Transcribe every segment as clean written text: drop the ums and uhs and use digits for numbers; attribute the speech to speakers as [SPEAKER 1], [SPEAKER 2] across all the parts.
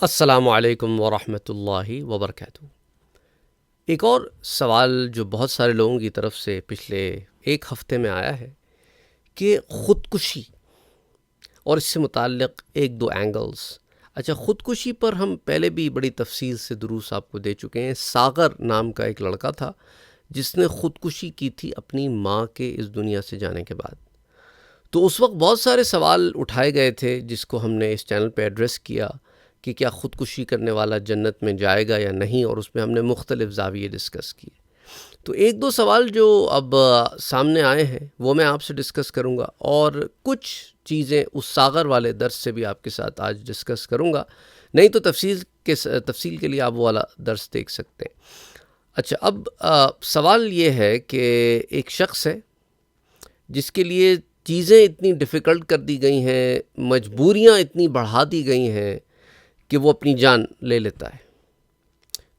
[SPEAKER 1] السلام علیکم ورحمۃ اللہ وبرکاتہ۔ ایک اور سوال جو بہت سارے لوگوں کی طرف سے پچھلے ایک ہفتے میں آیا ہے کہ خودکشی اور اس سے متعلق ایک دو اینگلز۔ اچھا، خودکشی پر ہم پہلے بھی بڑی تفصیل سے دروس آپ کو دے چکے ہیں۔ ساغر نام کا ایک لڑکا تھا جس نے خودکشی کی تھی اپنی ماں کے اس دنیا سے جانے کے بعد۔ تو اس وقت بہت سارے سوال اٹھائے گئے تھے جس کو ہم نے اس چینل پہ ایڈریس کیا کہ کیا خودکشی کرنے والا جنت میں جائے گا یا نہیں، اور اس میں ہم نے مختلف زاویے ڈسکس کیے۔ تو ایک دو سوال جو اب سامنے آئے ہیں وہ میں آپ سے ڈسکس کروں گا، اور کچھ چیزیں اس ساغر والے درس سے بھی آپ کے ساتھ آج ڈسکس کروں گا، نہیں تو تفصیل کے لیے آپ وہ والا درس دیکھ سکتے ہیں۔ اچھا، اب سوال یہ ہے کہ ایک شخص ہے جس کے لیے چیزیں اتنی ڈیفیکلٹ کر دی گئی ہیں، مجبوریاں اتنی بڑھا دی گئی ہیں کہ وہ اپنی جان لے لیتا ہے۔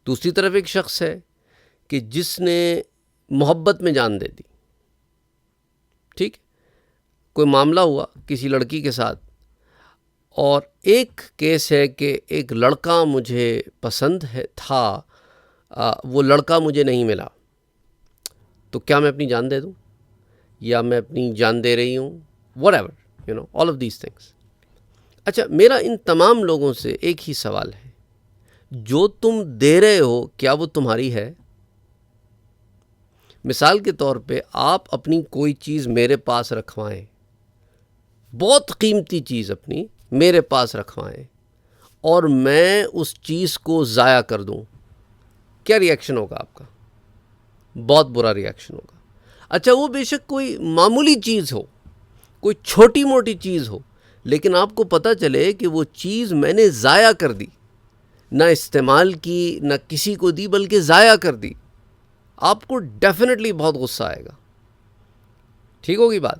[SPEAKER 1] دوسری طرف ایک شخص ہے کہ جس نے محبت میں جان دے دی۔ ٹھیک، کوئی معاملہ ہوا کسی لڑکی کے ساتھ، اور ایک کیس ہے کہ ایک لڑکا مجھے پسند تھا، وہ لڑکا مجھے نہیں ملا، تو کیا میں اپنی جان دے دوں یا میں اپنی جان دے رہی ہوں، whatever, all of these things۔ اچھا، میرا ان تمام لوگوں سے ایک ہی سوال ہے، جو تم دے رہے ہو کیا وہ تمہاری ہے؟ مثال کے طور پہ آپ اپنی کوئی چیز میرے پاس رکھوائیں، بہت قیمتی چیز اپنی میرے پاس رکھوائیں، اور میں اس چیز کو ضائع کر دوں، کیا ری ایکشن ہوگا آپ کا؟ بہت برا ری ایکشن ہوگا۔ اچھا، وہ بے شک کوئی معمولی چیز ہو، کوئی چھوٹی موٹی چیز ہو، لیکن آپ کو پتہ چلے کہ وہ چیز میں نے ضائع کر دی، نہ استعمال کی، نہ کسی کو دی، بلکہ ضائع کر دی، آپ کو ڈیفینیٹلی بہت غصہ آئے گا۔ ٹھیک ہوگی بات؟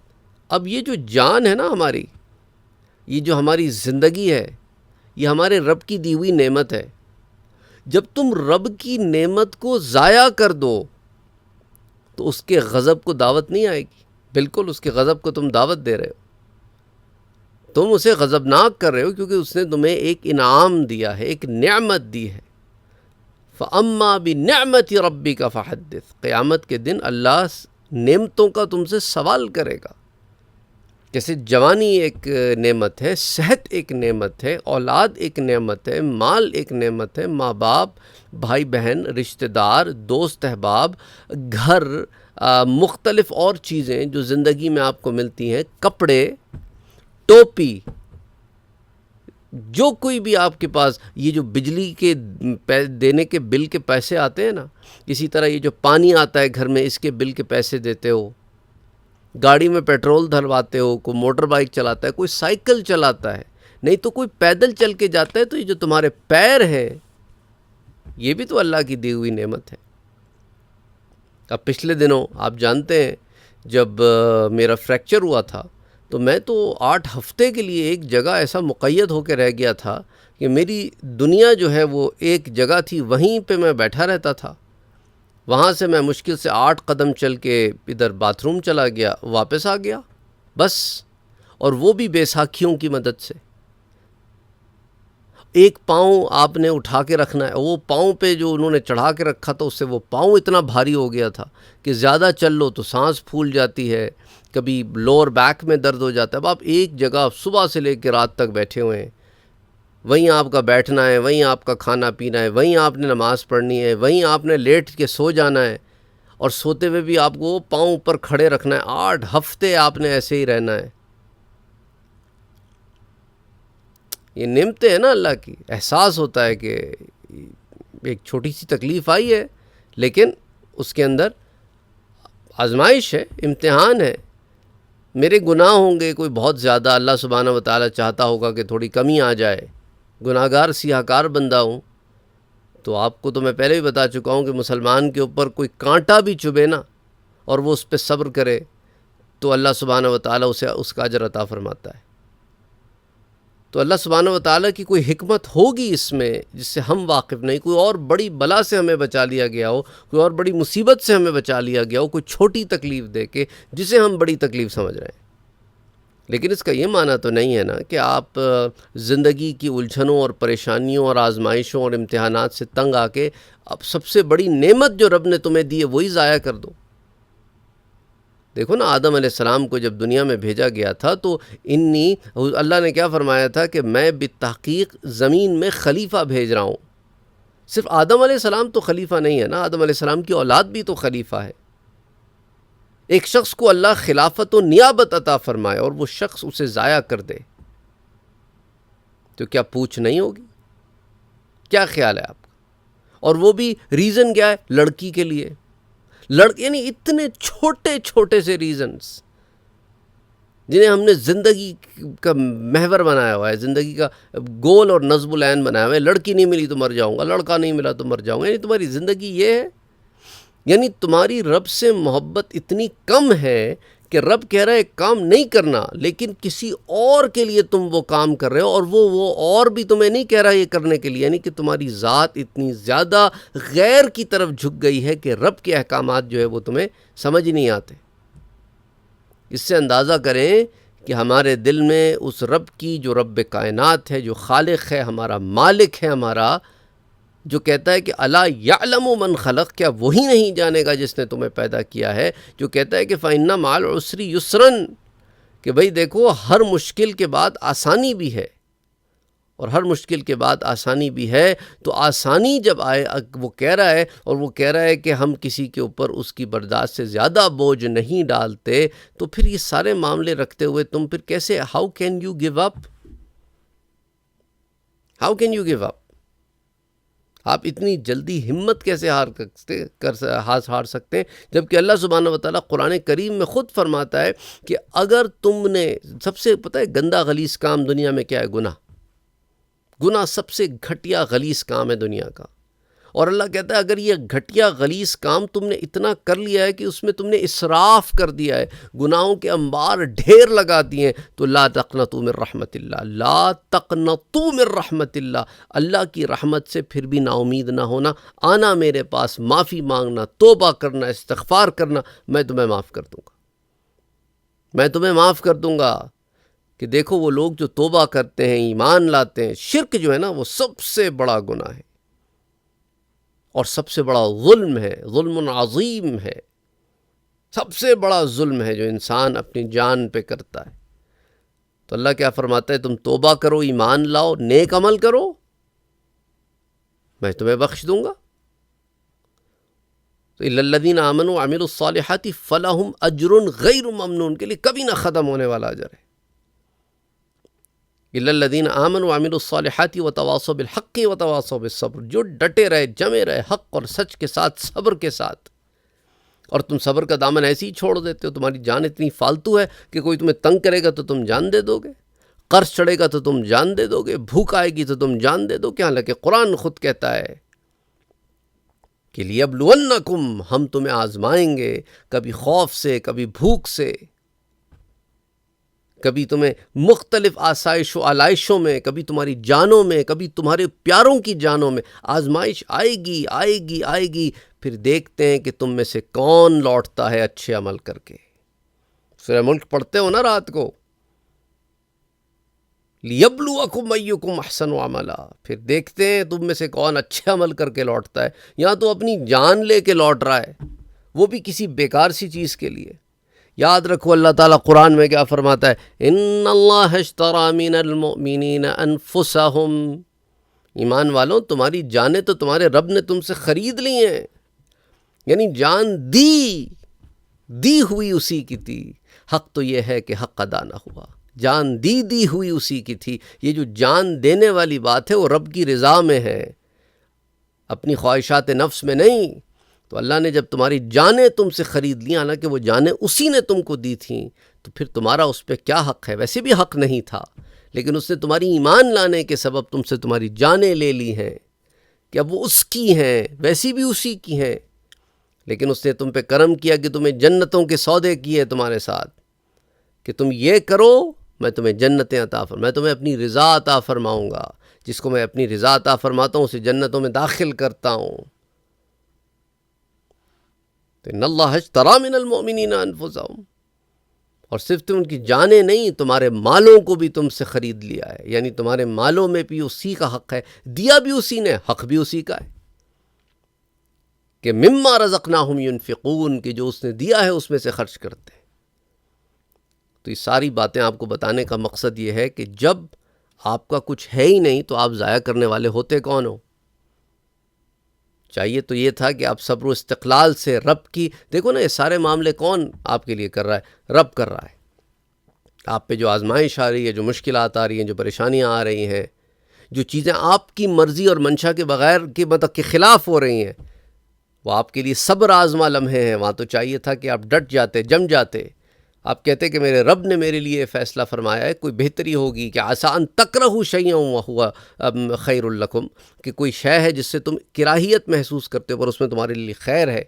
[SPEAKER 1] اب یہ جو جان ہے نا ہماری، یہ جو ہماری زندگی ہے، یہ ہمارے رب کی دی ہوئی نعمت ہے۔ جب تم رب کی نعمت کو ضائع کر دو تو اس کے غضب کو دعوت نہیں آئے گی؟ بالکل اس کے غضب کو تم دعوت دے رہے ہو، تم اسے غضبناک کر رہے ہو، کیونکہ اس نے تمہیں ایک انعام دیا ہے، ایک نعمت دی ہے۔ فَأَمَّا بِنِعْمَةِ رَبِّكَ فَحَدِّثْ، قیامت کے دن اللہ نعمتوں کا تم سے سوال کرے گا۔ جیسے جوانی ایک نعمت ہے، صحت ایک نعمت ہے، اولاد ایک نعمت ہے، مال ایک نعمت ہے، ماں باپ، بھائی بہن، رشتہ دار، دوست احباب، گھر، مختلف اور چیزیں جو زندگی میں آپ کو ملتی ہیں، کپڑے، ٹوپی، جو کوئی بھی آپ کے پاس، یہ جو بجلی کے دینے کے بل کے پیسے آتے ہیں نا، اسی طرح یہ جو پانی آتا ہے گھر میں، اس کے بل کے پیسے دیتے ہو، گاڑی میں پیٹرول دھلواتے ہو، کوئی موٹر بائک چلاتا ہے، کوئی سائیکل چلاتا ہے، نہیں تو کوئی پیدل چل کے جاتا ہے، تو یہ جو تمہارے پیر ہیں یہ بھی تو اللہ کی دی ہوئی نعمت ہے۔ اب پچھلے دنوں آپ جانتے ہیں جب میرا فریکچر ہوا تھا تو میں تو 8 ہفتے کے لیے ایک جگہ ایسا مقید ہو کے رہ گیا تھا کہ میری دنیا جو ہے وہ ایک جگہ تھی، وہیں پہ میں بیٹھا رہتا تھا۔ وہاں سے میں مشکل سے 8 قدم چل کے ادھر باتھ روم چلا گیا، واپس آ گیا، بس، اور وہ بھی بیساکھیوں کی مدد سے۔ ایک پاؤں آپ نے اٹھا کے رکھنا ہے، وہ پاؤں پہ جو انہوں نے چڑھا کے رکھا تھا، اس سے وہ پاؤں اتنا بھاری ہو گیا تھا کہ زیادہ چل لو تو سانس پھول جاتی ہے، کبھی لوور بیک میں درد ہو جاتا ہے۔ اب آپ ایک جگہ صبح سے لے کے رات تک بیٹھے ہوئے ہیں، وہیں آپ کا بیٹھنا ہے، وہیں آپ کا کھانا پینا ہے، وہیں آپ نے نماز پڑھنی ہے، وہیں آپ نے لیٹ کے سو جانا ہے، اور سوتے ہوئے بھی آپ کو پاؤں اوپر کھڑے رکھنا ہے۔ 8 ہفتے آپ نے ایسے ہی رہنا ہے۔ یہ نعمتیں ہیں نا اللہ کی۔ احساس ہوتا ہے کہ ایک چھوٹی سی تکلیف آئی ہے، لیکن اس کے اندر آزمائش ہے، امتحان ہے۔ میرے گناہ ہوں گے کوئی بہت زیادہ، اللہ سبحانہ و تعالیٰ چاہتا ہوگا کہ تھوڑی کمی آ جائے، گناہ گار سیاہ کار بندہ ہوں، تو آپ کو تو میں پہلے بھی بتا چکا ہوں کہ مسلمان کے اوپر کوئی کانٹا بھی چبھے نا اور وہ اس پہ صبر کرے تو اللہ سبحانہ و تعالیٰ اسے اس کا اجر عطا فرماتا ہے۔ تو اللہ سبحانہ و تعالیٰ کی کوئی حکمت ہوگی اس میں جس سے ہم واقف نہیں، کوئی اور بڑی بلا سے ہمیں بچا لیا گیا ہو، کوئی اور بڑی مصیبت سے ہمیں بچا لیا گیا ہو، کوئی چھوٹی تکلیف دے کے جسے ہم بڑی تکلیف سمجھ رہے ہیں۔ لیکن اس کا یہ معنی تو نہیں ہے نا کہ آپ زندگی کی الجھنوں اور پریشانیوں اور آزمائشوں اور امتحانات سے تنگ آ کے اب سب سے بڑی نعمت جو رب نے تمہیں دی ہے وہی ضائع کر دو۔ دیکھو نا، آدم علیہ السلام کو جب دنیا میں بھیجا گیا تھا تو اللہ نے کیا فرمایا تھا کہ میں بالتحقیق زمین میں خلیفہ بھیج رہا ہوں۔ صرف آدم علیہ السلام تو خلیفہ نہیں ہے نا، آدم علیہ السلام کی اولاد بھی تو خلیفہ ہے۔ ایک شخص کو اللہ خلافت و نیابت عطا فرمائے اور وہ شخص اسے ضائع کر دے تو کیا پوچھ نہیں ہوگی؟ کیا خیال ہے آپ کا؟ اور وہ بھی ریزن کیا ہے؟ لڑکی کے لیے۔ یعنی اتنے چھوٹے چھوٹے سے ریزنز جنہیں ہم نے زندگی کا محور بنایا ہوا ہے، زندگی کا گول اور نظم العین بنایا ہوا ہے۔ لڑکی نہیں ملی تو مر جاؤں گا، لڑکا نہیں ملا تو مر جاؤں گا۔ یعنی تمہاری زندگی یہ ہے، یعنی تمہاری رب سے محبت اتنی کم ہے کہ رب کہہ رہا ہے ایک کام نہیں کرنا، لیکن کسی اور کے لیے تم وہ کام کر رہے ہو، اور وہ اور بھی تمہیں نہیں کہہ رہا یہ کرنے کے لیے۔ یعنی کہ تمہاری ذات اتنی زیادہ غیر کی طرف جھک گئی ہے کہ رب کے احکامات جو ہے وہ تمہیں سمجھ نہیں آتے۔ اس سے اندازہ کریں کہ ہمارے دل میں اس رب کی جو رب کائنات ہے، جو خالق ہے، ہمارا مالک ہے، ہمارا جو کہتا ہے کہ الا یعلم من خلق، کیا وہی نہیں جانے گا جس نے تمہیں پیدا کیا ہے، جو کہتا ہے کہ فإن مع العسر یسرا، کہ بھئی دیکھو ہر مشکل کے بعد آسانی بھی ہے، اور ہر مشکل کے بعد آسانی بھی ہے۔ تو آسانی جب آئے، وہ کہہ رہا ہے، اور وہ کہہ رہا ہے کہ ہم کسی کے اوپر اس کی برداشت سے زیادہ بوجھ نہیں ڈالتے، تو پھر یہ سارے معاملے رکھتے ہوئے تم پھر کیسے how can you give up? How can you give up? آپ اتنی جلدی ہمت کیسے ہار سکتے ہیں، جبکہ اللہ سبحانہ وتعالیٰ قرآن کریم میں خود فرماتا ہے کہ اگر تم نے سب سے پتہ ہے گندا غلیظ کام دنیا میں کیا ہے؟ گناہ سب سے گھٹیا غلیظ کام ہے دنیا کا۔ اور اللہ کہتا ہے اگر یہ گھٹیا غلیظ کام تم نے اتنا کر لیا ہے کہ اس میں تم نے اسراف کر دیا ہے، گناہوں کے انبار ڈھیر لگا دیے ہیں، تو لا تقنطوا من رحمت اللہ، لا تقنطوا من رحمت اللہ، اللہ کی رحمت سے پھر بھی نا امید نہ ہونا، آنا میرے پاس، معافی مانگنا، توبہ کرنا، استغفار کرنا، میں تمہیں معاف کر دوں گا، میں تمہیں معاف کر دوں گا۔ کہ دیکھو وہ لوگ جو توبہ کرتے ہیں، ایمان لاتے ہیں، شرک جو ہے نا وہ سب سے بڑا گناہ ہے اور سب سے بڑا ظلم ہے، ظلم عظیم ہے، سب سے بڑا ظلم ہے جو انسان اپنی جان پہ کرتا ہے۔ تو اللہ کیا فرماتا ہے؟ تم توبہ کرو، ایمان لاؤ، نیک عمل کرو، میں تمہیں بخش دوں گا۔ تو الا الذین آمنوا وعملوا الصالحات فلہم اجر غیر ممنون، کے لیے کبھی نہ ختم ہونے والا اجر ہے۔ الا الذین آمنوا وعملوا الصالحات وتواصوا بالحق وتواصوا بالصبر، جو ڈٹے رہے، جمے رہے حق اور سچ کے ساتھ، صبر کے ساتھ۔ اور تم صبر کا دامن ایسے ہی چھوڑ دیتے ہو، تمہاری جان اتنی فالتو ہے کہ کوئی تمہیں تنگ کرے گا تو تم جان دے دو گے، قرض چڑھے گا تو تم جان دے دو گے، بھوک آئے گی تو تم جان دے دو گے۔ حالانکہ قرآن خود کہتا ہے کہ لیبلونکم، ہم تمہیں آزمائیں گے، کبھی خوف سے، کبھی بھوک سے، کبھی تمہیں مختلف آسائش و آلائشوں میں، کبھی تمہاری جانوں میں، کبھی تمہارے پیاروں کی جانوں میں آزمائش آئے گی آئے گی آئے گی۔ پھر دیکھتے ہیں کہ تم میں سے کون لوٹتا ہے اچھے عمل کر کے۔ سورہ ملک پڑھتے ہو نا رات کو، لیبلوکم ایکم احسن عملا، پھر دیکھتے ہیں تم میں سے کون اچھے عمل کر کے لوٹتا ہے۔ یہاں تو اپنی جان لے کے لوٹ رہا ہے، وہ بھی کسی بیکار سی چیز کے لیے۔ یاد رکھو اللہ تعالیٰ قرآن میں کیا فرماتا ہے؟ ان اللہ اشتری من المؤمنین انفسہم، ایمان والوں تمہاری جانیں تو تمہارے رب نے تم سے خرید لی ہیں، یعنی جان دی ہوئی اسی کی تھی۔ حق تو یہ ہے کہ حق ادا نہ ہوا، جان دی ہوئی اسی کی تھی۔ یہ جو جان دینے والی بات ہے وہ رب کی رضا میں ہے، اپنی خواہشات نفس میں نہیں۔ تو اللہ نے جب تمہاری جانیں تم سے خرید لی، حالانکہ وہ جانیں اسی نے تم کو دی تھیں، تو پھر تمہارا اس پہ کیا حق ہے؟ ویسے بھی حق نہیں تھا، لیکن اس نے تمہاری ایمان لانے کے سبب تم سے تمہاری جانیں لے لی ہیں کہ اب وہ اس کی ہیں، ویسی بھی اسی کی ہیں۔ لیکن اس نے تم پہ کرم کیا کہ تمہیں جنتوں کے سودے کیے تمہارے ساتھ، کہ تم یہ کرو میں تمہیں جنتیں عطا میں تمہیں اپنی رضا عطا فرماؤں گا، جس کو میں اپنی رضا عطا فرماتا ہوں اسے جنتوں میں داخل کرتا ہوں۔ ان اللہ اشتری من المؤمنین انفسہم، اور صرف تم ان کی جانیں نہیں، تمہارے مالوں کو بھی تم سے خرید لیا ہے، یعنی تمہارے مالوں میں بھی اسی کا حق ہے، دیا بھی اسی نے، حق بھی اسی کا ہے کہ مما رزقناہم ینفقون، کہ جو اس نے دیا ہے اس میں سے خرچ کرتے ہیں۔ تو یہ ساری باتیں آپ کو بتانے کا مقصد یہ ہے کہ جب آپ کا کچھ ہے ہی نہیں تو آپ ضائع کرنے والے ہوتے کون ہو؟ چاہیے تو یہ تھا کہ آپ صبر و استقلال سے رب کی، دیکھو نا یہ سارے معاملے کون آپ کے لیے کر رہا ہے؟ رب کر رہا ہے۔ آپ پہ جو آزمائش آ رہی ہے، جو مشکلات آ رہی ہیں، جو پریشانیاں آ رہی ہیں، جو چیزیں آپ کی مرضی اور منشا کے بغیر کے خلاف ہو رہی ہیں، وہ آپ کے لیے صبر آزما لمحے ہیں۔ وہاں تو چاہیے تھا کہ آپ ڈٹ جاتے، جم جاتے، آپ کہتے کہ میرے رب نے میرے لیے فیصلہ فرمایا ہے، کوئی بہتری ہوگی کہ آسان تکرہوا شیئا وہو خیر لکم، کہ کوئی شے ہے جس سے تم کراہیت محسوس کرتے ہو پر اس میں تمہارے لیے خیر ہے۔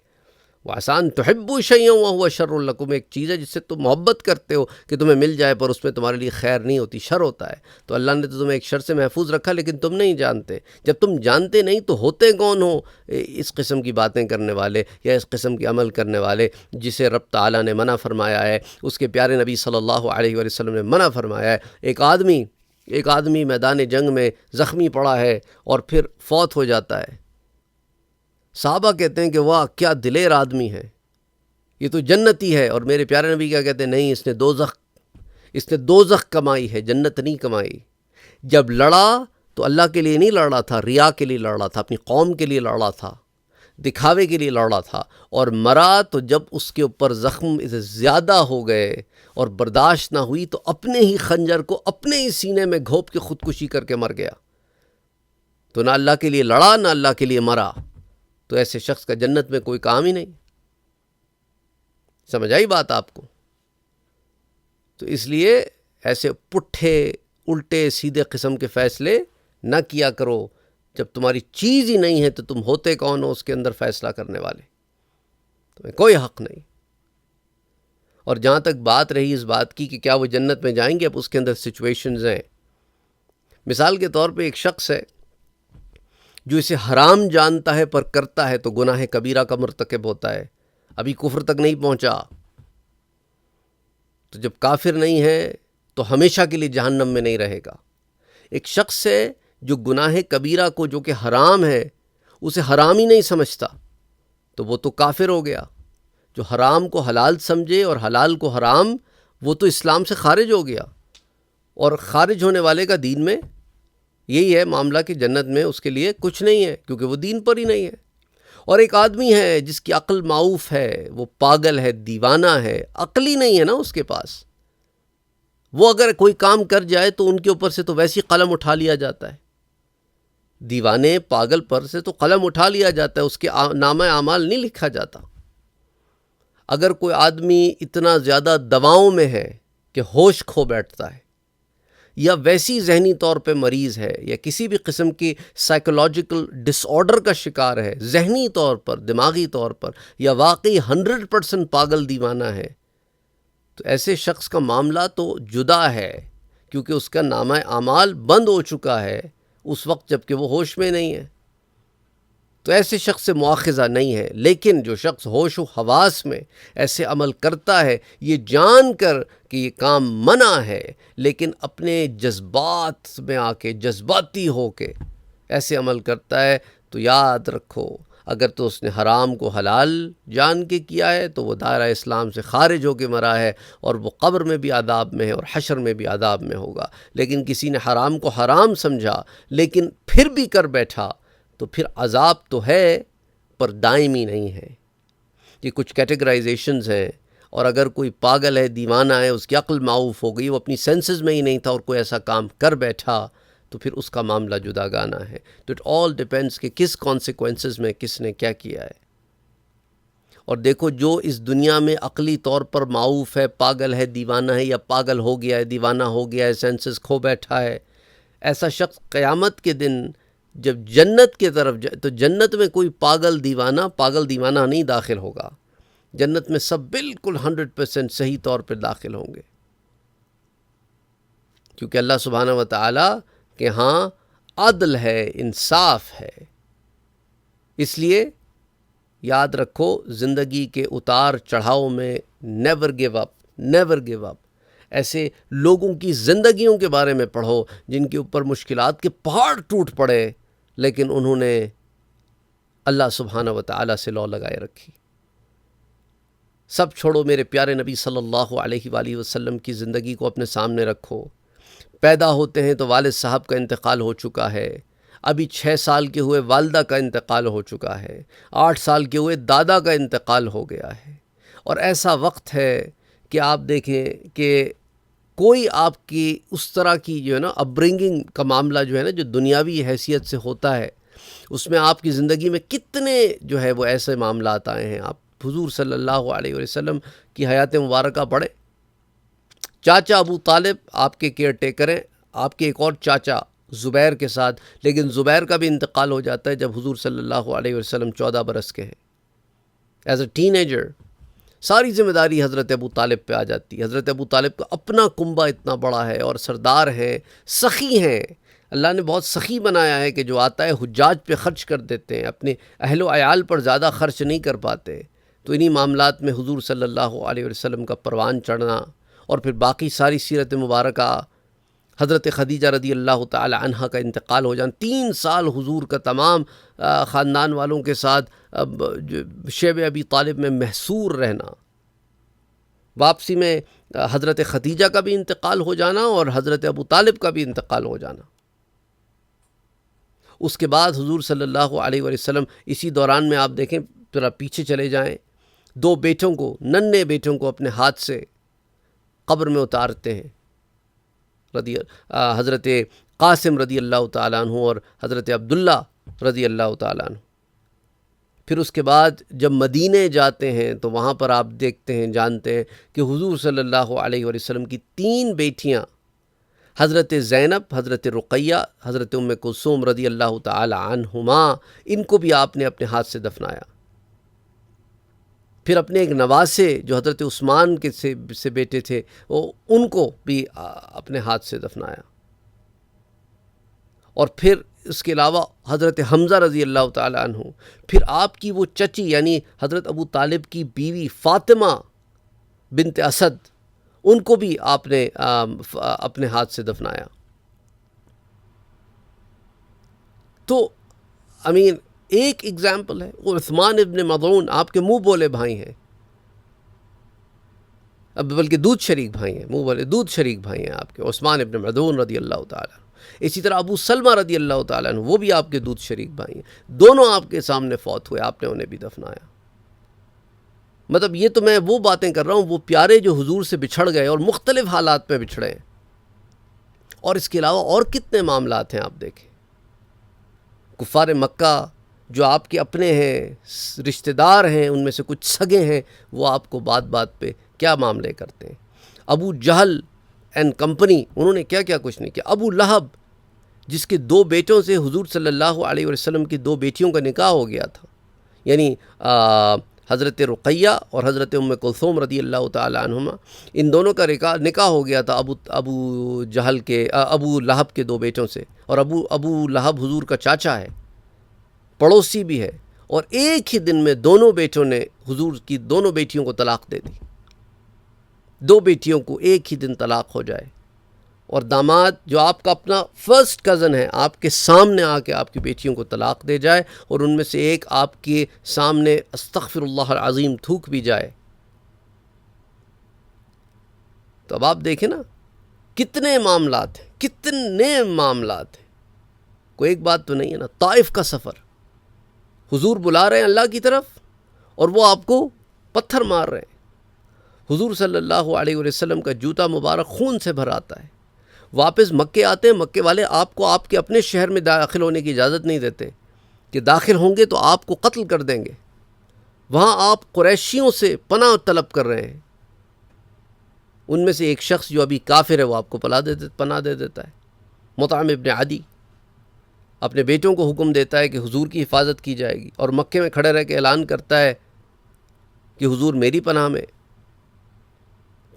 [SPEAKER 1] وہ آسان تحبوا شیئا وہو شر لکم، ایک چیز ہے جس سے تم محبت کرتے ہو کہ تمہیں مل جائے پر اس میں تمہارے لیے خیر نہیں ہوتی، شر ہوتا ہے۔ تو اللہ نے تو تمہیں ایک شر سے محفوظ رکھا لیکن تم نہیں جانتے۔ جب تم جانتے نہیں تو ہوتے کون ہو اس قسم کی باتیں کرنے والے یا اس قسم کے عمل کرنے والے جسے رب تعالیٰ نے منع فرمایا ہے، اس کے پیارے نبی صلی اللہ علیہ وآلہ وسلم نے منع فرمایا ہے۔ ایک آدمی میدان جنگ میں زخمی پڑا ہے اور پھر فوت ہو جاتا ہے، صحابہ کہتے ہیں کہ واہ کیا دلیر آدمی ہے، یہ تو جنتی ہے، اور میرے پیارے نبی کیا کہتے ہیں؟ نہیں، اس نے دوزخ کمائی ہے، جنت نہیں کمائی۔ جب لڑا تو اللہ کے لیے نہیں لڑ رہا تھا، ریا کے لیے لڑ رہا تھا، اپنی قوم کے لیے لڑ رہا تھا، دکھاوے کے لیے لڑ رہا تھا، اور مرا تو جب اس کے اوپر زخم زیادہ ہو گئے اور برداشت نہ ہوئی تو اپنے ہی خنجر کو اپنے ہی سینے میں گھوپ کے خودکشی کر کے مر گیا۔ تو نہ اللہ کے لیے لڑا نہ اللہ کے لیے مرا، تو ایسے شخص کا جنت میں کوئی کام ہی نہیں۔ سمجھ آئی بات آپ کو؟ تو اس لیے ایسے پٹھے الٹے سیدھے قسم کے فیصلے نہ کیا کرو۔ جب تمہاری چیز ہی نہیں ہے تو تم ہوتے کون ہو اس کے اندر فیصلہ کرنے والے؟ تمہیں کوئی حق نہیں۔ اور جہاں تک بات رہی اس بات کی کہ کیا وہ جنت میں جائیں گے، اب اس کے اندر سچویشنز ہیں۔ مثال کے طور پہ ایک شخص ہے جو اسے حرام جانتا ہے پر کرتا ہے تو گناہ کبیرہ کا مرتکب ہوتا ہے، ابھی کفر تک نہیں پہنچا، تو جب کافر نہیں ہے تو ہمیشہ کے لیے جہنم میں نہیں رہے گا۔ ایک شخص ہے جو گناہ کبیرہ کو جو کہ حرام ہے اسے حرام ہی نہیں سمجھتا، تو وہ تو کافر ہو گیا۔ جو حرام کو حلال سمجھے اور حلال کو حرام، وہ تو اسلام سے خارج ہو گیا، اور خارج ہونے والے کا دین میں یہی ہے معاملہ کہ جنت میں اس کے لیے کچھ نہیں ہے کیونکہ وہ دین پر ہی نہیں ہے۔ اور ایک آدمی ہے جس کی عقل معوف ہے، وہ پاگل ہے، دیوانہ ہے، عقل ہی نہیں ہے نا اس کے پاس، وہ اگر کوئی کام کر جائے تو ان کے اوپر سے تو ویسی قلم اٹھا لیا جاتا ہے، دیوانے پاگل پر سے تو قلم اٹھا لیا جاتا ہے، اس کے نامہ اعمال نہیں لکھا جاتا۔ اگر کوئی آدمی اتنا زیادہ دواؤں میں ہے کہ ہوش کھو بیٹھتا ہے، یا ویسی ذہنی طور پہ مریض ہے، یا کسی بھی قسم کی سائیکولوجیکل ڈس آرڈر کا شکار ہے، ذہنی طور پر، دماغی طور پر، یا واقعی 100% پاگل دیوانہ ہے، تو ایسے شخص کا معاملہ تو جدا ہے، کیونکہ اس کا نامہ اعمال بند ہو چکا ہے اس وقت جب کہ وہ ہوش میں نہیں ہے، تو ایسے شخص سے مواخذہ نہیں ہے۔ لیکن جو شخص ہوش و حواس میں ایسے عمل کرتا ہے، یہ جان کر کہ یہ کام منع ہے، لیکن اپنے جذبات میں آ کے جذباتی ہو کے ایسے عمل کرتا ہے، تو یاد رکھو اگر تو اس نے حرام کو حلال جان کے کیا ہے تو وہ دائرہ اسلام سے خارج ہو کے مرا ہے، اور وہ قبر میں بھی عذاب میں ہے اور حشر میں بھی عذاب میں ہوگا۔ لیکن کسی نے حرام کو حرام سمجھا لیکن پھر بھی کر بیٹھا تو پھر عذاب تو ہے پر دائمی نہیں ہے۔ یہ کچھ کیٹیگرائزیشنز ہیں، اور اگر کوئی پاگل ہے، دیوانہ ہے، اس کی عقل معوف ہو گئی، وہ اپنی سینسز میں ہی نہیں تھا اور کوئی ایسا کام کر بیٹھا، تو پھر اس کا معاملہ جدا گانا ہے۔ تو اٹ آل ڈیپینڈس کہ کس کانسیکوینسز میں کس نے کیا کیا ہے۔ اور دیکھو جو اس دنیا میں عقلی طور پر معوف ہے، پاگل ہے، دیوانہ ہے، یا پاگل ہو گیا ہے، دیوانہ ہو گیا ہے، سینسز کھو بیٹھا ہے، ایسا شخص قیامت کے دن جب جنت کی طرف جائے تو جنت میں کوئی پاگل دیوانہ نہیں داخل ہوگا، جنت میں سب بالکل 100% صحیح طور پہ داخل ہوں گے، کیونکہ اللہ سبحانہ و تعالیٰ کہ ہاں عدل ہے، انصاف ہے۔ اس لیے یاد رکھو زندگی کے اتار چڑھاؤ میں never give up, never give up. ایسے لوگوں کی زندگیوں کے بارے میں پڑھو جن کے اوپر مشکلات کے پہاڑ ٹوٹ پڑے لیکن انہوں نے اللہ سبحانہ و تعالیٰ سے لو لگائے رکھی. سب چھوڑو، میرے پیارے نبی صلی اللہ علیہ وآلہ وسلم کی زندگی کو اپنے سامنے رکھو. پیدا ہوتے ہیں تو والد صاحب کا انتقال ہو چکا ہے، ابھی 6 سال کے ہوئے والدہ کا انتقال ہو چکا ہے، 8 سال کے ہوئے دادا کا انتقال ہو گیا ہے. اور ایسا وقت ہے کہ آپ دیکھیں کہ کوئی آپ کی اس طرح کی جو ہے نا اپبرنگنگ کا معاملہ جو ہے نا جو دنیاوی حیثیت سے ہوتا ہے، اس میں آپ کی زندگی میں کتنے جو ہے وہ ایسے معاملات آئے ہیں. آپ حضور صلی اللہ علیہ وسلم کی حیات مبارکہ پڑھیں. چاچا ابو طالب آپ کے کیئر ٹیکر ہیں، آپ کے ایک اور چاچا زبیر کے ساتھ، لیکن زبیر کا بھی انتقال ہو جاتا ہے جب حضور صلی اللہ علیہ وسلم 14 برس کے ہیں. ایز اے ٹین ایجر ساری ذمہ داری حضرت ابو طالب پہ آ جاتی ہے. حضرت ابو طالب کا اپنا کنبہ اتنا بڑا ہے اور سردار ہیں، سخی ہیں. اللہ نے بہت سخی بنایا ہے کہ جو آتا ہے حجاج پہ خرچ کر دیتے ہیں، اپنے اہل و عیال پر زیادہ خرچ نہیں کر پاتے. تو انہی معاملات میں حضور صلی اللہ علیہ وسلم کا پروان چڑھنا اور پھر باقی ساری سیرت مبارکہ، حضرت خدیجہ رضی اللہ تعالی عنہا کا انتقال ہو جانا، 3 سال حضور کا تمام خاندان والوں کے ساتھ شیب ابی طالب میں محصور رہنا، واپسی میں حضرت خدیجہ کا بھی انتقال ہو جانا اور حضرت ابو طالب کا بھی انتقال ہو جانا. اس کے بعد حضور صلی اللہ علیہ وسلم اسی دوران میں آپ دیکھیں، ذرا پیچھے چلے جائیں، 2 بیٹوں کو، ننھے بیٹوں کو اپنے ہاتھ سے قبر میں اتارتے ہیں. حضرت قاسم رضی اللہ تعالیٰ عنہ اور حضرت عبداللہ رضی اللہ تعالیٰ عنہ. پھر اس کے بعد جب مدینے جاتے ہیں تو وہاں پر آپ دیکھتے ہیں، جانتے ہیں کہ حضور صلی اللہ علیہ وسلم کی 3 بیٹیاں، حضرت زینب، حضرت رقیہ، حضرت ام کلثوم رضی اللہ تعالی عنہما، ان کو بھی آپ نے اپنے ہاتھ سے دفنایا. پھر اپنے ایک نواسے جو حضرت عثمان کے سے بیٹے تھے، ان کو بھی اپنے ہاتھ سے دفنایا. اور پھر اس کے علاوہ حضرت حمزہ رضی اللہ تعالی عنہ، پھر آپ کی وہ چچی یعنی حضرت ابو طالب کی بیوی فاطمہ بنت اسد، ان کو بھی آپ نے اپنے ہاتھ سے دفنایا. تو ایک ایگزامپل ہے وہ عثمان ابن مظعون، آپ کے منہ بولے بھائی ہیں، بلکہ دودھ شریک بھائی ہیں، منہ بولے دودھ شریک بھائی ہیں آپ کے، عثمان ابن مظعون رضی اللہ تعالیٰ. اسی طرح ابو سلمہ رضی اللہ تعالیٰ عنہ، وہ بھی آپ کے دودھ شریک بھائی ہیں. دونوں آپ کے سامنے فوت ہوئے، آپ نے انہیں بھی دفنایا. مطلب یہ تو میں وہ باتیں کر رہا ہوں، وہ پیارے جو حضور سے بچھڑ گئے اور مختلف حالات میں بچھڑے ہیں. اور اس کے علاوہ اور کتنے معاملات ہیں آپ دیکھیں. کفار مکہ جو آپ کے اپنے ہیں، رشتہ دار ہیں، ان میں سے کچھ سگے ہیں، وہ آپ کو بات بات پہ کیا معاملے کرتے ہیں. ابو جہل اینڈ کمپنی، انہوں نے کیا کیا کچھ نہیں کیا. ابو لہب جس کے 2 بیٹوں سے حضور صلی اللہ علیہ وسلم کی 2 بیٹیوں کا نکاح ہو گیا تھا، یعنی حضرت رقیہ اور حضرت ام کلثوم رضی اللہ تعالی عنہما، ان دونوں کا نکاح ہو گیا تھا ابو جہل کے، ابو لہب کے 2 بیٹوں سے. اور ابو لہب حضور کا چاچا ہے، پڑوسی بھی ہے. اور ایک ہی دن میں دونوں بیٹوں نے حضور کی دونوں بیٹیوں کو طلاق دے دی. 2 بیٹیوں کو ایک ہی دن طلاق ہو جائے، اور داماد جو آپ کا اپنا فرسٹ کزن ہے آپ کے سامنے آ کے آپ کی بیٹیوں کو طلاق دے جائے، اور ان میں سے ایک آپ کے سامنے استغفر اللہ العظیم تھوک بھی جائے. تو اب آپ دیکھیں نا کتنے معاملات ہیں، کتنے معاملات ہیں. کوئی ایک بات تو نہیں ہے نا. طائف کا سفر، حضور بلا رہے ہیں اللہ کی طرف اور وہ آپ کو پتھر مار رہے ہیں. حضور صلی اللہ علیہ وسلم کا جوتا مبارک خون سے بھر آتا ہے. واپس مکے آتے ہیں، مکے والے آپ کو آپ کے اپنے شہر میں داخل ہونے کی اجازت نہیں دیتے کہ داخل ہوں گے تو آپ کو قتل کر دیں گے. وہاں آپ قریشیوں سے پناہ طلب کر رہے ہیں. ان میں سے ایک شخص جو ابھی کافر ہے وہ آپ کو پناہ دے دیتا ہے. مطعم ابن عدی اپنے بیٹوں کو حکم دیتا ہے کہ حضور کی حفاظت کی جائے گی، اور مکے میں کھڑے رہ کے اعلان کرتا ہے کہ حضور میری پناہ میں.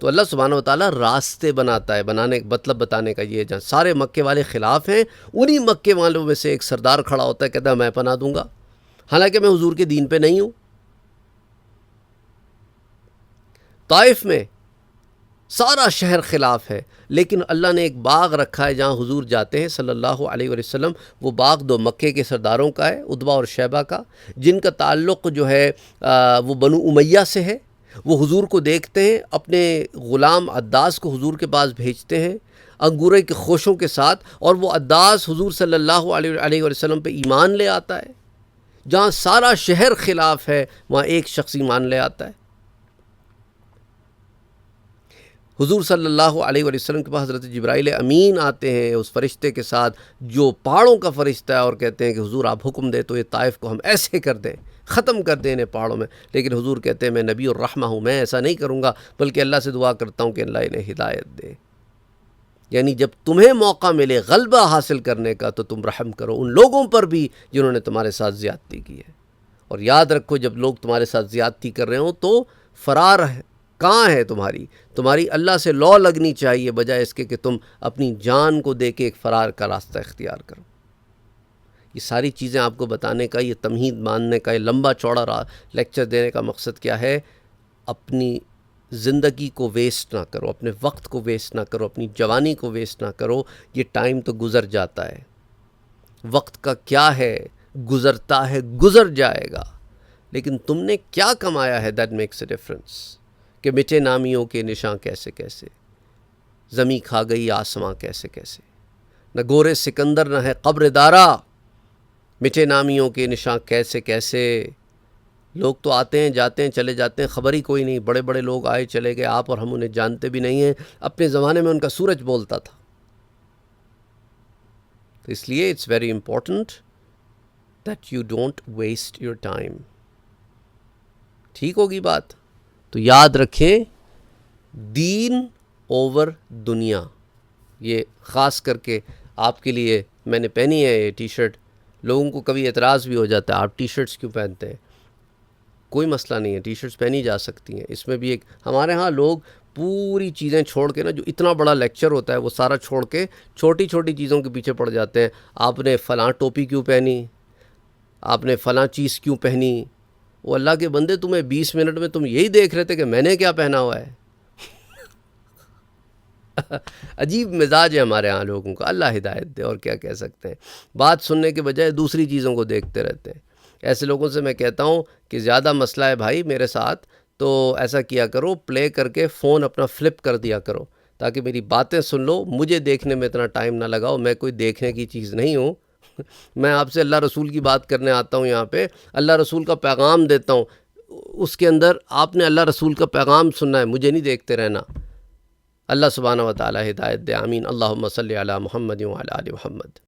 [SPEAKER 1] تو اللہ سبحانہ و تعالیٰ راستے بناتا ہے، مطلب بتانے کا یہ، جہاں سارے مکے والے خلاف ہیں، انہی مکے والوں میں سے ایک سردار کھڑا ہوتا ہے، کہتا ہے میں پناہ دوں گا، حالانکہ میں حضور کے دین پہ نہیں ہوں. طائف میں سارا شہر خلاف ہے، لیکن اللہ نے ایک باغ رکھا ہے جہاں حضور جاتے ہیں صلی اللہ علیہ وسلم. وہ باغ 2 مکے کے سرداروں کا ہے، عتبہ اور شیبہ کا، جن کا تعلق جو ہے وہ بنو امیہ سے ہے. وہ حضور کو دیکھتے ہیں، اپنے غلام عداس کو حضور کے پاس بھیجتے ہیں انگورے کے خوشوں کے ساتھ، اور وہ عداس حضور صلی اللہ علیہ وسلم پہ ایمان لے آتا ہے. جہاں سارا شہر خلاف ہے وہاں ایک شخص ایمان لے آتا ہے. حضور صلی اللہ علیہ وسلم کے پاس حضرت جبرائیل امین آتے ہیں اس فرشتے کے ساتھ جو پہاڑوں کا فرشتہ ہے، اور کہتے ہیں کہ حضور آپ حکم دے تو یہ طائف کو ہم ایسے کر دیں، ختم کر دیں انہیں پہاڑوں میں. لیکن حضور کہتے ہیں میں نبی الرحمہ ہوں، میں ایسا نہیں کروں گا، بلکہ اللہ سے دعا کرتا ہوں کہ اللہ انہیں ہدایت دے. یعنی جب تمہیں موقع ملے غلبہ حاصل کرنے کا تو تم رحم کرو ان لوگوں پر بھی جنہوں نے تمہارے ساتھ زیادتی کی ہے. اور یاد رکھو جب لوگ تمہارے ساتھ زیادتی کر رہے ہوں تو فرار کہاں ہے تمہاری اللہ سے لو لگنی چاہیے، بجائے اس کے کہ تم اپنی جان کو دے کے ایک فرار کا راستہ اختیار کرو. یہ ساری چیزیں آپ کو بتانے کا، یہ تمہید ماننے کا، یہ لمبا چوڑا لیکچر دینے کا مقصد کیا ہے؟ اپنی زندگی کو ویسٹ نہ کرو، اپنے وقت کو ویسٹ نہ کرو، اپنی جوانی کو ویسٹ نہ کرو. یہ ٹائم تو گزر جاتا ہے، وقت کا کیا ہے، گزرتا ہے، گزر جائے گا. لیکن تم نے کیا کمایا ہے، دیٹ میکس اے ڈفرنس. کہ مٹے نامیوں کے نشاں کیسے کیسے، زمیں کھا گئی آسماں کیسے کیسے، نہ گورے سکندر نہ ہے قبر دارا، مٹے نامیوں کے نشاں کیسے کیسے. لوگ تو آتے ہیں جاتے ہیں چلے جاتے ہیں، خبر ہی کوئی نہیں. بڑے بڑے لوگ آئے چلے گئے، آپ اور ہم انہیں جانتے بھی نہیں ہیں. اپنے زمانے میں ان کا سورج بولتا تھا. تو اس لیے it's very important that you don't waste your time. ٹھیک ہوگی بات؟ تو یاد رکھیں، دین اوور دنیا. یہ خاص کر کے آپ کے لیے میں نے پہنی ہے یہ ٹی شرٹ. لوگوں کو کبھی اعتراض بھی ہو جاتا ہے آپ ٹی شرٹس کیوں پہنتے ہیں. کوئی مسئلہ نہیں ہے، ٹی شرٹس پہنی جا سکتی ہیں. اس میں بھی ایک ہمارے ہاں لوگ پوری چیزیں چھوڑ کے نا، جو اتنا بڑا لیکچر ہوتا ہے وہ سارا چھوڑ کے چھوٹی چھوٹی چیزوں کے پیچھے پڑ جاتے ہیں. آپ نے فلاں ٹوپی کیوں پہنی، آپ نے فلاں چیز کیوں پہنی. وہ اللہ کے بندے، تمہیں 20 منٹ میں تم یہی دیکھ رہے تھے کہ میں نے کیا پہنا ہوا ہے. عجیب مزاج ہے ہمارے ہاں لوگوں کا، اللہ ہدایت دے. اور کیا کہہ سکتے ہیں، بات سننے کے بجائے دوسری چیزوں کو دیکھتے رہتے ہیں. ایسے لوگوں سے میں کہتا ہوں کہ زیادہ مسئلہ ہے بھائی میرے ساتھ، تو ایسا کیا کرو، پلے کر کے فون اپنا فلپ کر دیا کرو تاکہ میری باتیں سن لو. مجھے دیکھنے میں اتنا ٹائم نہ لگاؤ، میں کوئی دیکھنے کی چیز نہیں ہوں. میں آپ سے اللہ رسول کی بات کرنے آتا ہوں، یہاں پہ اللہ رسول کا پیغام دیتا ہوں. اس کے اندر آپ نے اللہ رسول کا پیغام سننا ہے، مجھے نہیں دیکھتے رہنا. اللہ سبحانہ و تعالی ہدایت دے. آمین. اللہم صلی علی محمد وعلی آل محمد.